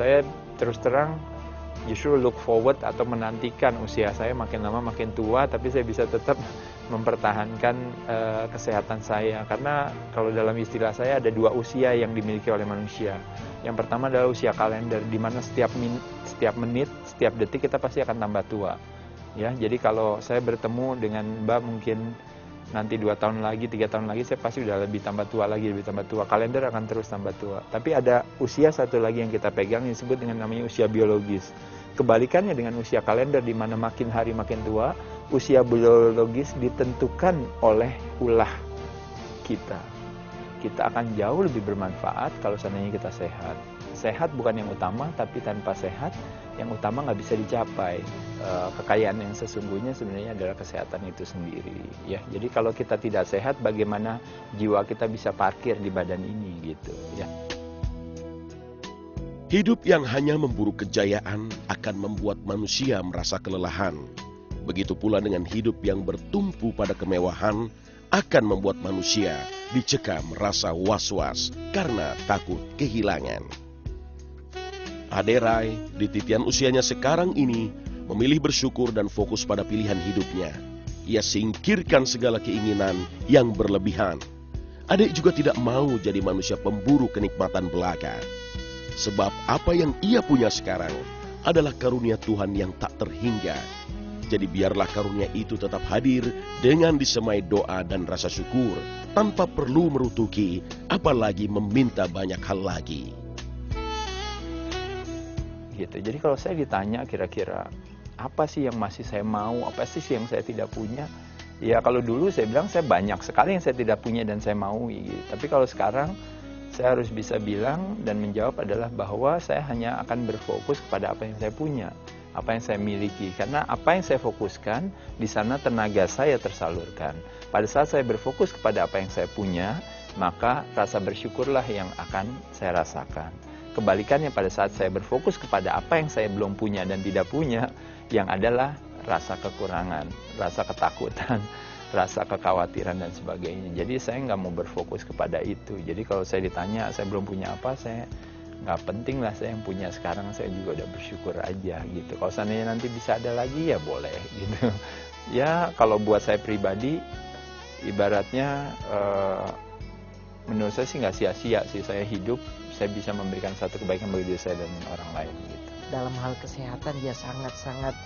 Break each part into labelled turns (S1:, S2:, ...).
S1: saya terus terang justru look forward atau menantikan usia saya makin lama makin tua, tapi saya bisa tetap mempertahankan kesehatan saya. Karena kalau dalam istilah saya ada dua usia yang dimiliki oleh manusia. Yang pertama adalah usia kalender, di mana setiap menit, setiap detik kita pasti akan tambah tua. Ya, jadi kalau saya bertemu dengan Mbak mungkin nanti 2 tahun lagi, 3 tahun lagi, saya pasti udah lebih tambah tua lagi, lebih tambah tua. Kalender akan terus tambah tua. Tapi ada usia satu lagi yang kita pegang yang disebut dengan namanya usia biologis. Kebalikannya dengan usia kalender, di mana makin hari makin tua, usia biologis ditentukan oleh ulah kita. Kita akan jauh lebih bermanfaat kalau seandainya kita sehat. Sehat bukan yang utama, tapi tanpa sehat, yang utama nggak bisa dicapai. Kekayaan yang sesungguhnya sebenarnya adalah kesehatan itu sendiri. Ya, jadi kalau kita tidak sehat, bagaimana jiwa kita bisa parkir di badan ini gitu. Ya.
S2: Hidup yang hanya memburu kejayaan akan membuat manusia merasa kelelahan. Begitu pula dengan hidup yang bertumpu pada kemewahan akan membuat manusia dicekam rasa was-was karena takut kehilangan. Ade Rai di titian usianya sekarang ini memilih bersyukur dan fokus pada pilihan hidupnya. Ia singkirkan segala keinginan yang berlebihan. Ade juga tidak mau jadi manusia pemburu kenikmatan belaka. Sebab apa yang ia punya sekarang adalah karunia Tuhan yang tak terhingga. Jadi biarlah karunia itu tetap hadir dengan disemai doa dan rasa syukur, tanpa perlu merutuki, apalagi meminta banyak hal lagi.
S1: Gitu. Jadi kalau saya ditanya kira-kira apa sih yang masih saya mau, apa sih yang saya tidak punya, ya kalau dulu saya bilang saya banyak sekali yang saya tidak punya dan saya mau. Gitu. Tapi kalau sekarang saya harus bisa bilang dan menjawab adalah bahwa saya hanya akan berfokus kepada apa yang saya punya, apa yang saya miliki. Karena apa yang saya fokuskan, di sana tenaga saya tersalurkan. Pada saat saya berfokus kepada apa yang saya punya, maka rasa bersyukurlah yang akan saya rasakan. Kebalikannya pada saat saya berfokus kepada apa yang saya belum punya dan tidak punya, yang adalah rasa kekurangan, rasa ketakutan, rasa kekhawatiran dan sebagainya. Jadi saya nggak mau berfokus kepada itu. Jadi kalau saya ditanya saya belum punya apa, saya nggak penting lah, saya yang punya sekarang saya juga udah bersyukur aja gitu. Kalau seandainya nanti bisa ada lagi ya boleh gitu. Ya kalau buat saya pribadi ibaratnya menurut saya sih nggak sia-sia sih saya hidup, saya bisa memberikan satu kebaikan bagi diri saya dan orang lain gitu.
S3: Dalam hal kesehatan dia sangat-sangat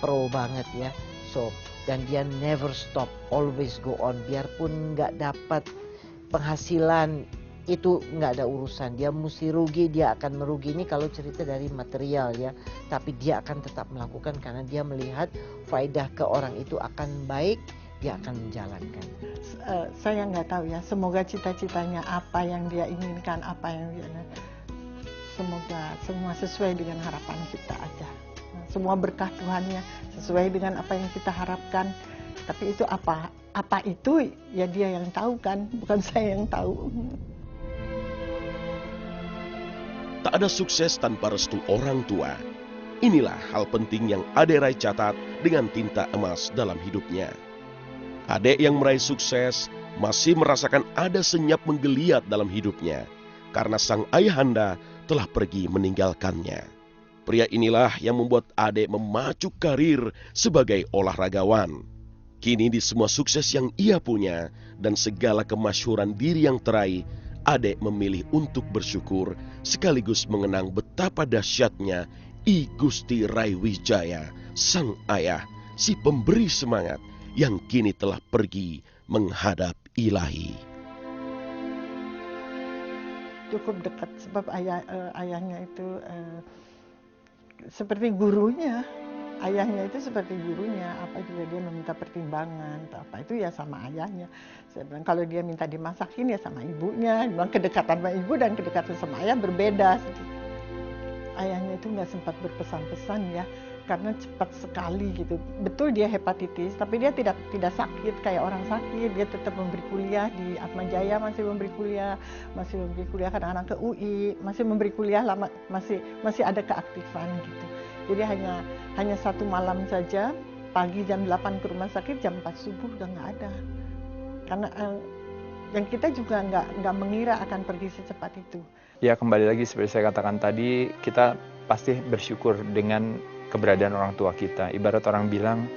S3: pro banget ya. So, dan dia never stop, always go on. Biarpun nggak dapat penghasilan, itu nggak ada urusan. Dia mesti rugi, dia akan merugi. Ini kalau cerita dari material ya. Tapi dia akan tetap melakukan karena dia melihat faedah ke orang itu akan baik, dia akan menjalankan.
S4: Saya nggak tahu ya, semoga cita-citanya apa yang dia inginkan, apa yang dia... Semoga semua sesuai dengan harapan kita aja. Semua berkah Tuhannya sesuai dengan apa yang kita harapkan. Tapi itu apa itu ya dia yang tahu kan, bukan saya yang tahu.
S2: Tak ada sukses tanpa restu orang tua. Inilah hal penting yang Ade Rai catat dengan tinta emas dalam hidupnya. Ade yang meraih sukses masih merasakan ada senyap menggeliat dalam hidupnya karena sang ayahanda telah pergi meninggalkannya. Pria inilah yang membuat Ade memacu karir sebagai olahragawan. Kini di semua sukses yang ia punya dan segala kemasyhuran diri yang teraih, Ade memilih untuk bersyukur sekaligus mengenang betapa dahsyatnya I Gusti Rai Wijaya, sang ayah, si pemberi semangat yang kini telah pergi menghadap ilahi.
S4: Cukup dekat sebab ayahnya itu seperti gurunya. Ayahnya itu seperti gurunya, apa juga dia meminta pertimbangan, apa itu ya sama ayahnya. Saya bilang kalau dia minta dimasakin ya sama ibunya. Bilang kedekatan sama ibu dan kedekatan sama ayah berbeda. Ayahnya itu nggak sempat berpesan-pesan ya, karena cepat sekali gitu. Betul dia hepatitis, tapi dia tidak sakit kayak orang sakit. Dia tetap memberi kuliah di Atmajaya, masih memberi kuliah kadang-kadang ke UI, masih memberi kuliah lama, masih ada keaktifan gitu. Jadi hanya satu malam saja, pagi jam 8 ke rumah sakit, jam 4 subuh udah nggak ada. Karena yang kita juga nggak mengira akan pergi secepat itu.
S1: Ya kembali lagi seperti saya katakan tadi, kita pasti bersyukur dengan keberadaan orang tua kita. Ibarat orang bilang,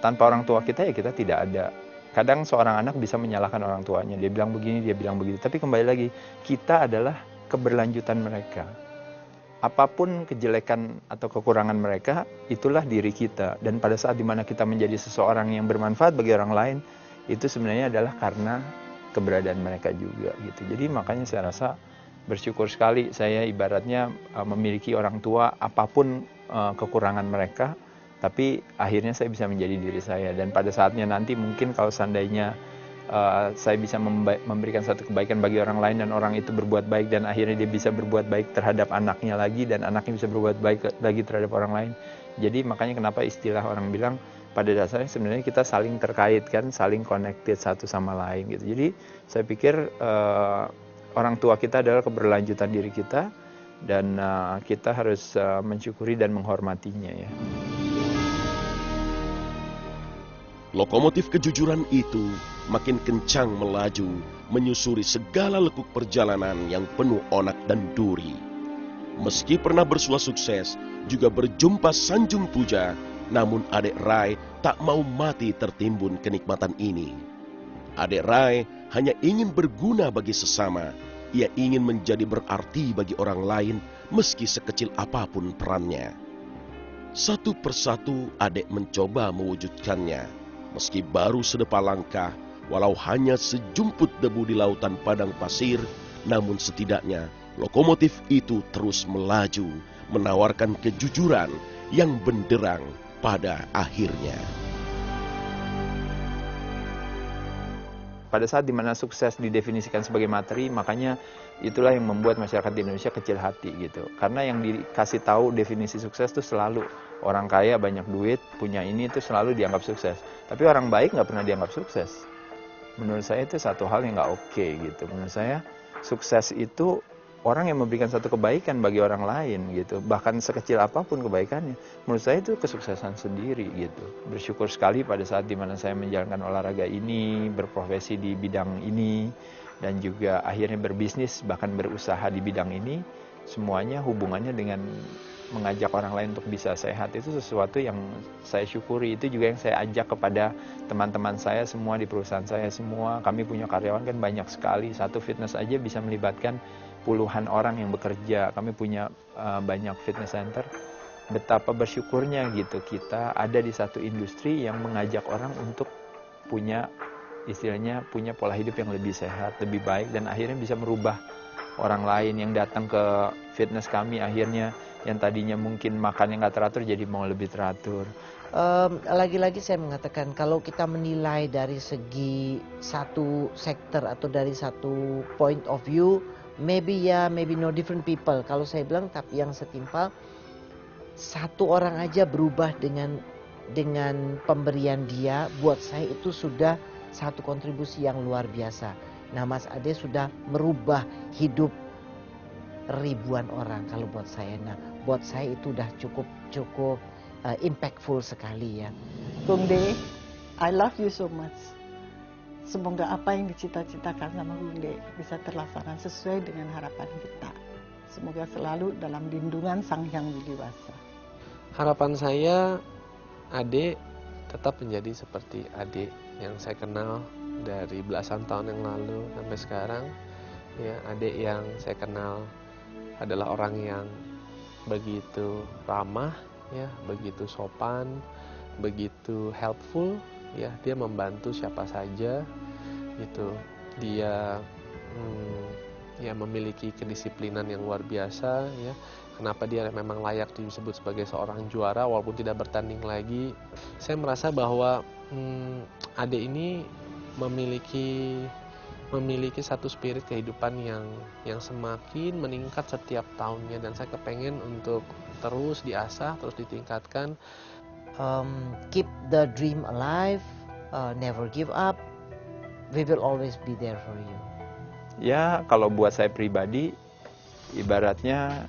S1: tanpa orang tua kita ya kita tidak ada. Kadang seorang anak bisa menyalahkan orang tuanya, dia bilang begini, dia bilang begitu. Tapi kembali lagi, kita adalah keberlanjutan mereka. Apapun kejelekan atau kekurangan mereka, itulah diri kita. Dan pada saat dimana kita menjadi seseorang yang bermanfaat bagi orang lain, itu sebenarnya adalah karena keberadaan mereka juga gitu. Jadi makanya saya rasa bersyukur sekali saya ibaratnya memiliki orang tua apapun kekurangan mereka, tapi akhirnya saya bisa menjadi diri saya. Dan pada saatnya nanti mungkin kalau seandainya saya bisa memberikan satu kebaikan bagi orang lain dan orang itu berbuat baik dan akhirnya dia bisa berbuat baik terhadap anaknya lagi dan anaknya bisa berbuat baik lagi terhadap orang lain. Jadi makanya kenapa istilah orang bilang pada dasarnya sebenarnya kita saling terkait kan, saling connected satu sama lain gitu. Jadi saya pikir orang tua kita adalah keberlanjutan diri kita dan kita harus mensyukuri dan menghormatinya ya.
S2: Lokomotif kejujuran itu makin kencang melaju, menyusuri segala lekuk perjalanan yang penuh onak dan duri. Meski pernah bersua sukses, juga berjumpa sanjung puja, namun adik Rai tak mau mati tertimbun kenikmatan ini. Adik Rai hanya ingin berguna bagi sesama. Ia ingin menjadi berarti bagi orang lain meski sekecil apapun perannya. Satu persatu adik mencoba mewujudkannya. Meski baru sedepa langkah, walau hanya sejumput debu di lautan padang pasir, namun setidaknya lokomotif itu terus melaju, menawarkan kejujuran yang benderang pada akhirnya.
S1: Pada saat dimana sukses didefinisikan sebagai materi, makanya itulah yang membuat masyarakat di Indonesia kecil hati gitu. Karena yang dikasih tahu definisi sukses itu selalu orang kaya, banyak duit, punya ini itu selalu dianggap sukses. Tapi orang baik nggak pernah dianggap sukses. Menurut saya itu satu hal yang nggak oke gitu. Menurut saya sukses itu orang yang memberikan satu kebaikan bagi orang lain gitu, bahkan sekecil apapun kebaikannya. Menurut saya itu kesuksesan sendiri gitu. Bersyukur sekali pada saat dimana saya menjalankan olahraga ini, berprofesi di bidang ini, dan juga akhirnya berbisnis bahkan berusaha di bidang ini. Semuanya hubungannya dengan mengajak orang lain untuk bisa sehat itu sesuatu yang saya syukuri. Itu juga yang saya ajak kepada teman-teman saya semua di perusahaan saya semua. Kami punya karyawan kan banyak sekali. Satu fitness aja bisa melibatkan puluhan orang yang bekerja. Kami punya banyak fitness center. Betapa bersyukurnya gitu kita ada di satu industri yang mengajak orang untuk punya istilahnya punya pola hidup yang lebih sehat, lebih baik, dan akhirnya bisa merubah orang lain yang datang ke fitness kami. Akhirnya yang tadinya mungkin makan yang nggak teratur jadi mau lebih teratur.
S3: Lagi-lagi saya mengatakan kalau kita menilai dari segi satu sektor atau dari satu point of view, maybe no different people. Kalau saya bilang tapi yang setimpal, satu orang aja berubah dengan pemberian dia, buat saya itu sudah satu kontribusi yang luar biasa. Nah, Mas Ade sudah merubah hidup ribuan orang kalau buat saya. Nah, buat saya itu udah cukup impactful sekali ya.
S4: Bung De, I love you so much. Semoga apa yang dicita-citakan sama Bung De bisa terlaksana sesuai dengan harapan kita. Semoga selalu dalam lindungan Sang Hyang Widi-Wasa.
S5: Harapan saya Ade tetap menjadi seperti Ade yang saya kenal dari belasan tahun yang lalu sampai sekarang. Ya, Ade yang saya kenal adalah orang yang begitu ramah, ya, begitu sopan, begitu helpful, ya, dia membantu siapa saja, gitu. Dia ya memiliki kedisiplinan yang luar biasa, ya. Kenapa dia memang layak disebut sebagai seorang juara walaupun tidak bertanding lagi. Saya merasa bahwa Ade ini memiliki satu spirit kehidupan yang semakin meningkat setiap tahunnya, dan saya kepengen untuk terus diasah, terus ditingkatkan.
S3: Keep the dream alive, never give up. We will always be there for you.
S1: Ya, kalau buat saya pribadi, ibaratnya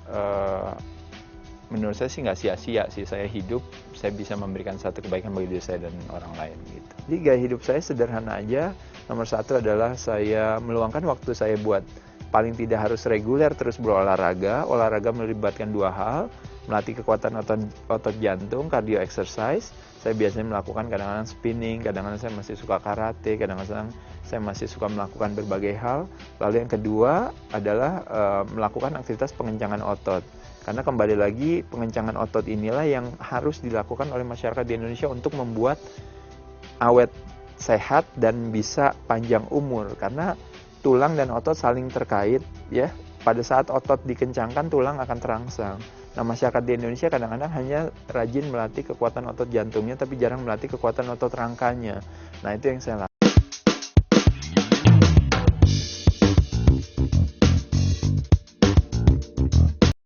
S1: menurut saya sih nggak sia-sia sih saya hidup, saya bisa memberikan satu kebaikan bagi diri saya dan orang lain gitu. Jadi gaya hidup saya sederhana aja, Nomor satu adalah saya meluangkan waktu saya buat paling tidak harus reguler terus berolahraga. Olahraga melibatkan dua hal, melatih kekuatan otot jantung, cardio exercise. Saya biasanya melakukan kadang-kadang spinning, kadang-kadang saya masih suka karate, kadang-kadang saya masih suka melakukan berbagai hal. Lalu yang kedua adalah melakukan aktivitas pengencangan otot. Karena kembali lagi pengencangan otot inilah yang harus dilakukan oleh masyarakat di Indonesia untuk membuat awet sehat dan bisa panjang umur. Karena tulang dan otot saling terkait ya. Pada saat otot dikencangkan tulang akan terangsang. Nah, masyarakat di Indonesia kadang-kadang hanya rajin melatih kekuatan otot jantungnya tapi jarang melatih kekuatan otot rangkanya. Nah, itu yang saya